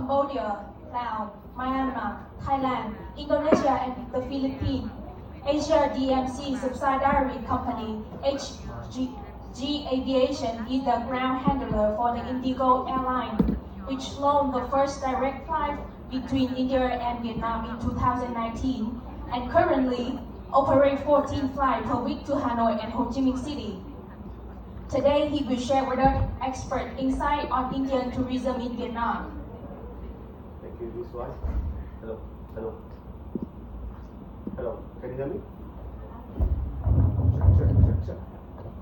Cambodia, Laos, Myanmar, Thailand, Indonesia, and the Philippines. Asia DMC subsidiary company HG Aviation is the ground handler for the Indigo airline, which launched the first direct flight between India and Vietnam in 2019, and currently operate 14 flights per week to Hanoi and Ho Chi Minh City. Today, he will share with us expert insight on Indian tourism in Vietnam. Thank you. This one. Hello. Hello. Hello. Can you hear me?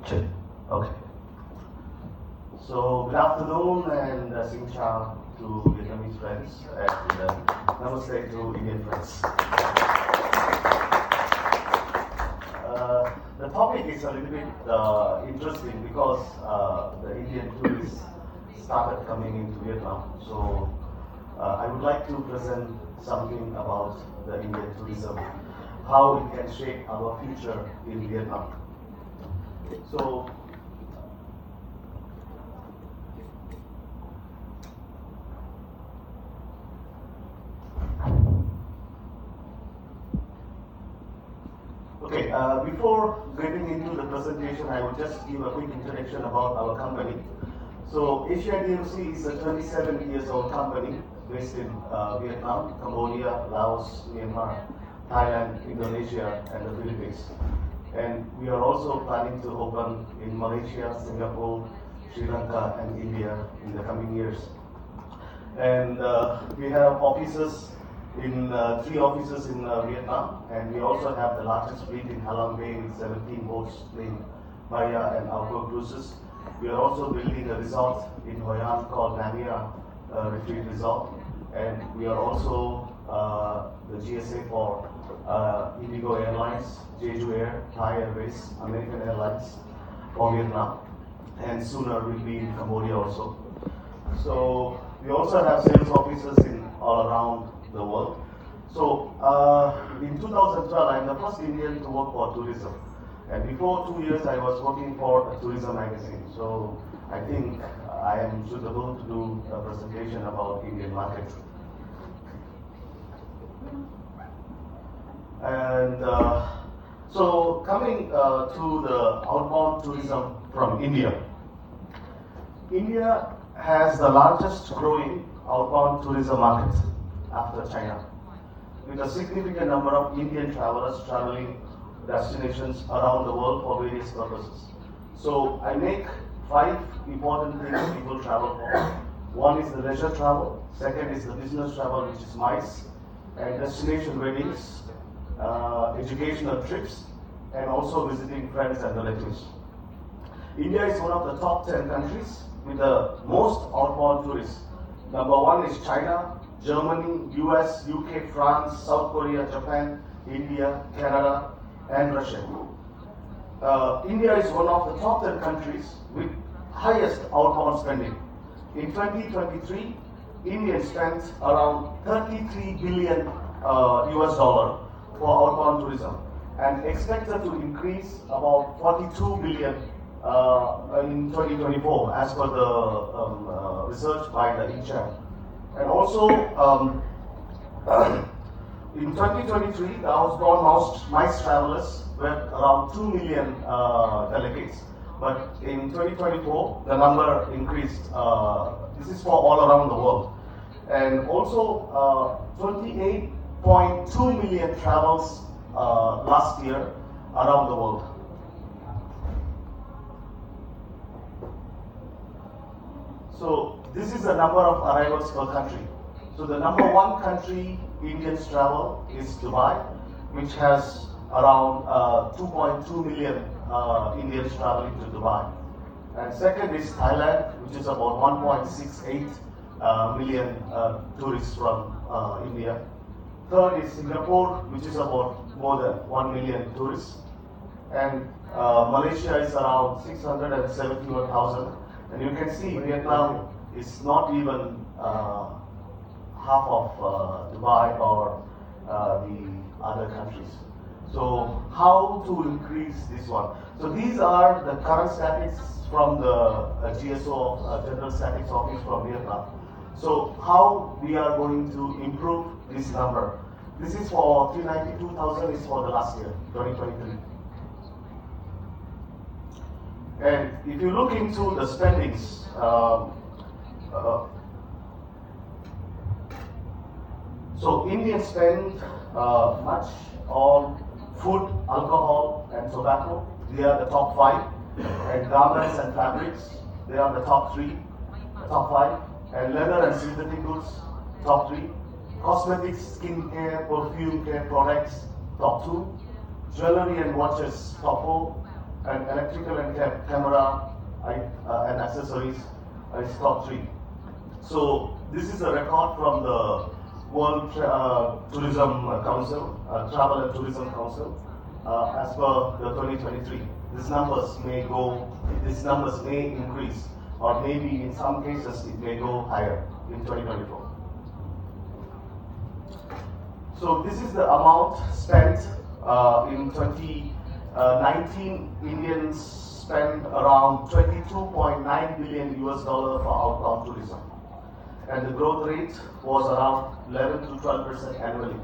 Check. Okay. So, good afternoon and xin chào to Vietnamese friends and namaste to Indian friends. The topic is a little bit interesting because the Indian tourists started coming into Vietnam. So I would like to present something about the Indian tourism, how it can shape our future in Vietnam. So before getting into the presentation, I will just give a quick introduction about our company. So Asia DMC is a 27 years old company based in Vietnam, Cambodia, Laos, Myanmar, Thailand, Indonesia, and the Philippines. And we are also planning to open in Malaysia, Singapore, Sri Lanka, and India in the coming years. And we have offices in 3 offices in Vietnam, and we also have the largest fleet in Halong Bay with 17 boats named Maya and Alco Cruises. We are also building a resort in Hoi An called Namia Retreat Resort, and we are also the GSA for Indigo Airlines, Jeju Air, Thai Airways, American Airlines for Vietnam, and sooner we'll be in Cambodia also. So we also have sales offices in all around the world. So in 2012, I'm the first Indian to work for tourism. And before 2 years, I was working for a tourism magazine. So I think I am suitable to do a presentation about Indian market. And so coming to the outbound tourism from India. India has the largest growing outbound tourism market after China, with a significant number of Indian travelers traveling destinations around the world for various purposes. So I make 5 important things people travel for. One is the leisure travel, second is the business travel, which is MICE, and destination weddings, educational trips, and also visiting friends and relatives. India is one of the top 10 countries with the most outbound tourists. Number 1 is China, Germany, US, UK, France, South Korea, Japan, India, Canada, and Russia. India is one of the top 10 countries with highest outbound spending. In 2023, India spent around 33 billion US dollar for outbound tourism, and expected to increase about 42 billion in 2024 as per the research by the INCHAM. And also, in 2023, the outbound MICE travelers were around 2 million delegates. But in 2024, the number increased. This is for all around the world. And also, 28.2 million travels last year around the world. So this is the number of arrivals per country. So the number 1 country Indians travel is Dubai, which has around 2.2 million Indians traveling to Dubai. And second is Thailand, which is about 1.68 million tourists from India. Third is Singapore, which is about more than 1 million tourists. And Malaysia is around 671,000. And you can see Vietnam is not even half of Dubai or the other countries. So how to increase this one? So these are the current statistics from the GSO, General Statistics Office from Vietnam. So how we are going to improve this number? This is for 392,000 is for the last year, 2023. And if you look into the spendings, so Indians spend much on food, alcohol, and tobacco. They are the top 5. And garments and fabrics, they are the top 3, top 5. And leather and synthetic goods, top 3. Cosmetics, skincare, perfume care products, top 2. Jewelry and watches, top 4. And electrical and camera and accessories is top 3. So this is a record from the World Tourism Council, Travel and Tourism Council, as per the 2023. These numbers may increase, or maybe in some cases it may go higher in 2024. So this is the amount spent in 2019. Indians spent around 22.9 billion US dollar for outbound tourism, and the growth rate was around 11 to 12% annually.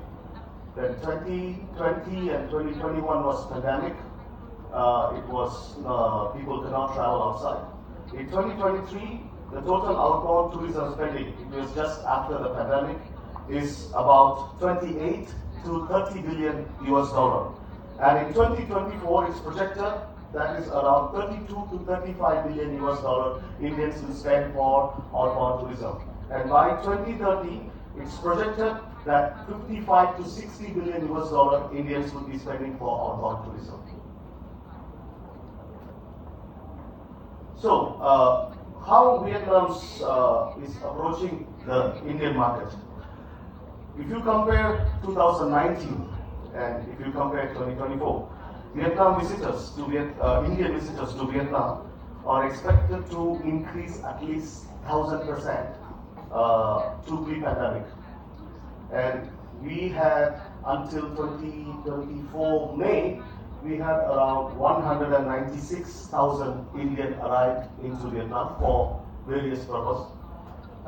Then 2020 and 2021 was pandemic. It was people could not travel outside. In 2023, the total outbound tourism spending, it was just after the pandemic, is about 28 to 30 billion US dollar. And in 2024, it's projected that is around 32 to 35 billion US dollar Indians will spend for outbound tourism. And by 2030, it's projected that 55 to 60 billion US dollar Indians will be spending for outbound tourism. So, how Vietnam is approaching the Indian market? If you compare 2019 and if you compare 2024, Vietnam visitors to Indian visitors to Vietnam are expected to increase at least 1,000% to pre-pandemic. And we had until 2024 May, we had around 196,000 Indians arrived into Vietnam for various purposes.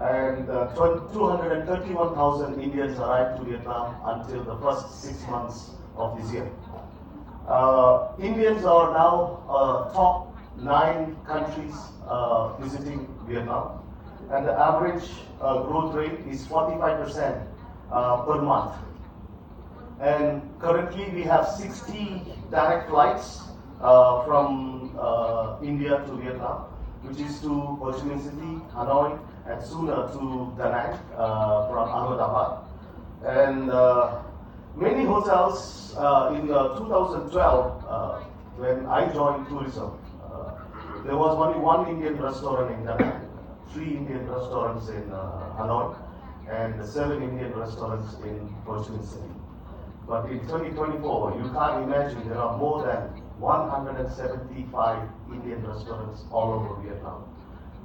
And 231,000 Indians arrived to Vietnam until the first 6 months of this year. Indians are now top 9 countries visiting Vietnam, and the average growth rate is 45% per month. And currently we have 60 direct flights from India to Vietnam, which is to Ho Chi Minh City, Hanoi, and sooner to Da Nang from Ahmedabad. And many hotels in 2012, when I joined tourism, there was only one Indian restaurant in Da Nang, 3 Indian restaurants in Hanoi, and 7 Indian restaurants in Ho Chi Minh City. But in 2024, you can't imagine there are more than 175 Indian restaurants all over Vietnam.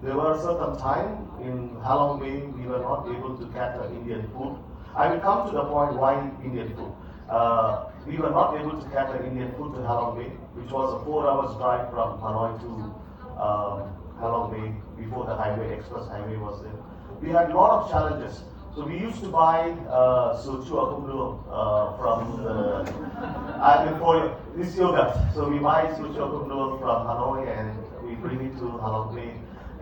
There were certain time in Ha Long Bay we were not able to cater Indian food. I will come to the point why Indian food. We were not able to cater Indian food to Ha Long Bay, which was a 4 hours drive from Hanoi to Ha Long Bay before the express highway was there. We had a lot of challenges. So we used to buy soju akumru from this yogurt. So we buy soju akumru from Hanoi and we bring it to Ha Long Bay,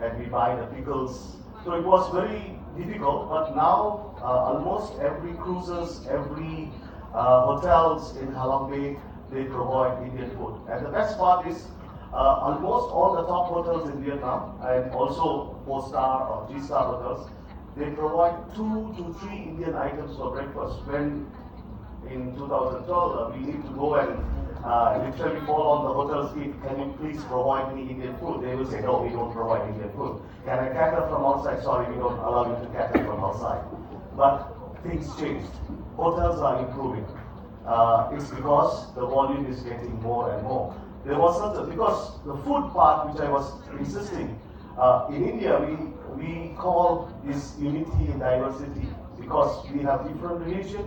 and we buy the pickles. So it was very difficult, but now almost every cruises, every hotels in Ha Long Bay, they provide Indian food. And the best part is almost all the top hotels in Vietnam and also 4-star or 3-star hotels, they provide 2 to 3 Indian items for breakfast. When in 2012 we need to go and literally fall on the hotel's feet, can you please provide me Indian food? They will say, no, we don't provide Indian food. Can I cater from outside? Sorry, we don't allow you to cater from outside. But things changed. Hotels are improving. It's because the volume is getting more and more. There was because the food part which I was insisting, in India we call this unity in diversity because we have different religion,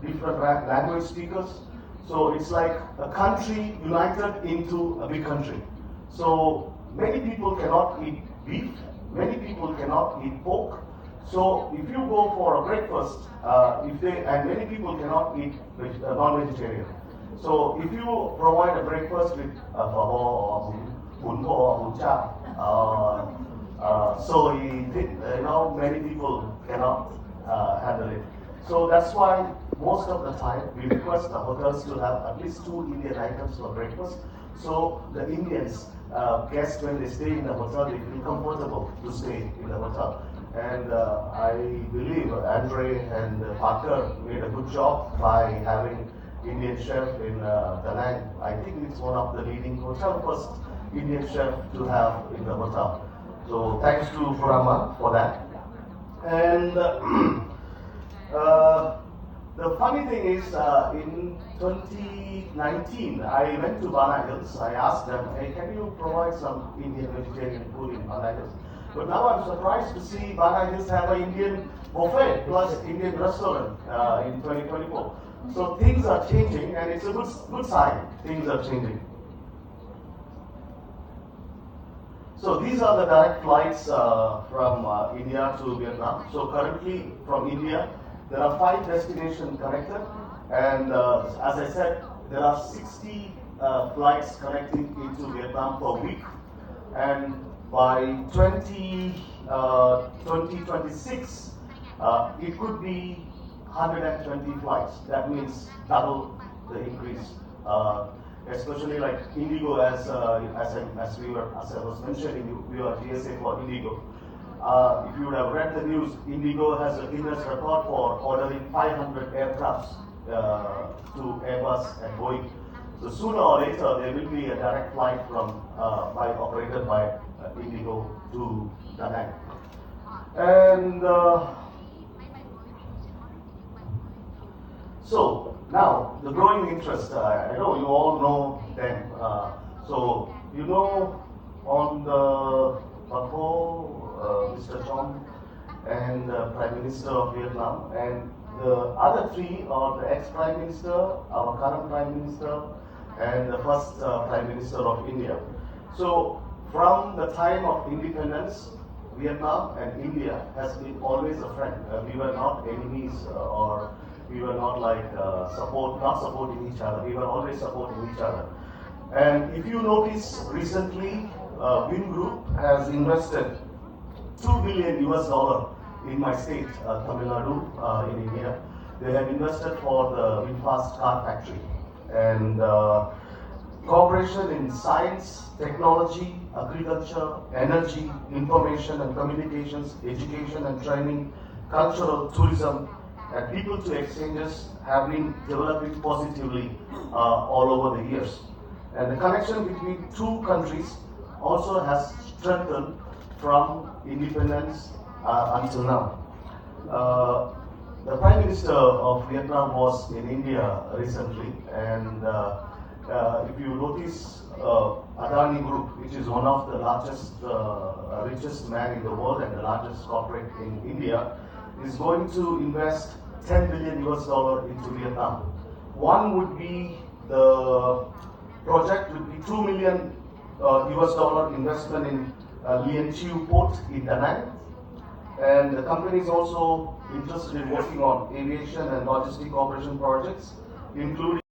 different language speakers. So it's like a country united into a big country. So many people cannot eat beef, many people cannot eat pork. So if you go for a breakfast, and many people cannot eat non-vegetarian. So if you provide a breakfast with phở bò or bún bò or bún chả, many people cannot handle it. So that's why most of the time we request the hotels to have at least 2 Indian items for breakfast. So the Indians, guests when they stay in the hotel, they feel comfortable to stay in the hotel. And I believe Andre and Parker made a good job by having Indian chef in Da Nang. I think it's one of the leading hotel first Indian chef to have in the hotel. So thanks to Furama for that. And the funny thing is, in 2019, I went to Bana Hills. I asked them, hey, can you provide some Indian vegetarian food in Bana Hills? But now I'm surprised to see Bana Hills have an Indian buffet plus Indian restaurant in 2024. So things are changing, and it's a good sign. Things are changing. So these are the direct flights from India to Vietnam. So currently from India, there are 5 destinations connected, and as I said, there are 60 flights connecting into Vietnam per week, and by 2026, it could be 120 flights. That means double the increase. Especially like Indigo, as I was mentioning, we are GSA for Indigo. If you would have read the news, Indigo has a Guinness record for ordering 500 aircrafts to Airbus and Boeing. So sooner or later, there will be a direct flight operated by Indigo to Da Nang. And so now the growing interest. I know you all know them. So you know on the Mr. Chong and Prime Minister of Vietnam, and the other 3 are the ex-Prime Minister, our current Prime Minister, and the first Prime Minister of India. So from the time of independence, Vietnam and India has been always a friend. We were not enemies, or we were not like not supporting each other. We were always supporting each other. And if you notice recently, Vingroup has invested $2 billion in my state, Tamil Nadu, in India. They have invested for the VinFast car factory. And cooperation in science, technology, agriculture, energy, information and communications, education and training, cultural, tourism, and people to exchanges have been developing positively all over the years. And the connection between 2 countries also has strengthened from independence until now. The Prime Minister of Vietnam was in India recently, and if you notice, Adani Group, which is one of the largest, richest man in the world and the largest corporate in India, is going to invest $10 billion into Vietnam. One would be the project would be $2 million investment in Lien Chiu Port in Da Nang, and the company is also interested in working on aviation and logistic cooperation projects, including